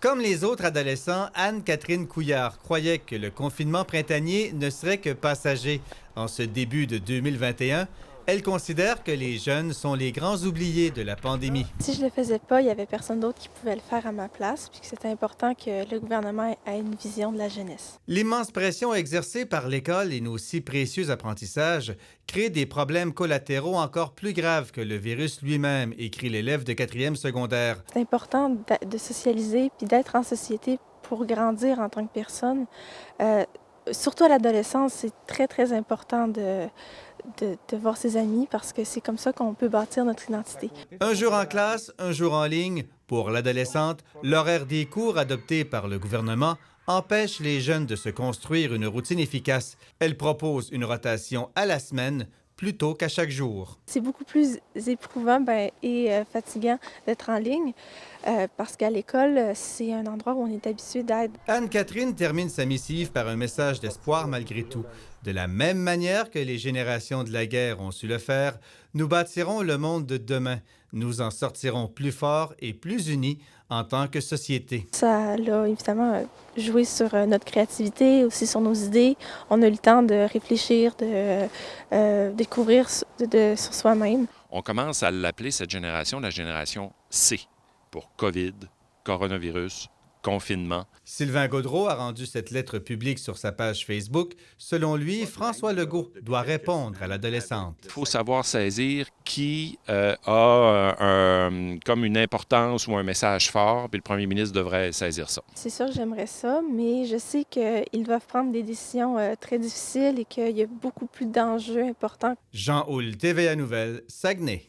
Comme les autres adolescents, Anne-Catherine Couillard croyait que le confinement printanier ne serait que passager. En ce début de 2021, elle considère que les jeunes sont les grands oubliés de la pandémie. Si je le faisais pas, il y avait personne d'autre qui pouvait le faire à ma place, puis que c'était important que le gouvernement ait une vision de la jeunesse. L'immense pression exercée par l'école et nos si précieux apprentissages crée des problèmes collatéraux encore plus graves que le virus lui-même, écrit l'élève de 4e secondaire. C'est important de socialiser puis d'être en société pour grandir en tant que personne. Euh, Surtout à l'adolescence, c'est très, très important de voir ses amis parce que c'est comme ça qu'on peut bâtir notre identité. Un jour en classe, un jour en ligne. Pour l'adolescente, l'horaire des cours adopté par le gouvernement empêche les jeunes de se construire une routine efficace. Elle propose une rotation à la semaine plutôt qu'à chaque jour. C'est beaucoup plus éprouvant et fatigant d'être en ligne parce qu'à l'école, c'est un endroit où on est habitué d'être. Anne-Catherine termine sa missive par un message d'espoir malgré tout. De la même manière que les générations de la guerre ont su le faire, nous bâtirons le monde de demain. Nous en sortirons plus forts et plus unis en tant que société. Ça a évidemment joué sur notre créativité, aussi sur nos idées. On a eu le temps de réfléchir, de découvrir sur soi-même. On commence à l'appeler, cette génération, la génération C, pour COVID, coronavirus, confinement. Sylvain Gaudreault a rendu cette lettre publique sur sa page Facebook. Selon lui, François Legault doit répondre à l'adolescente. Il faut savoir saisir qui comme une importance ou un message fort, puis le premier ministre devrait saisir ça. C'est sûr que j'aimerais ça, mais je sais qu'ils doivent prendre des décisions très difficiles et qu'il y a beaucoup plus d'enjeux importants. Jean Houle, TVA Nouvelles, Saguenay.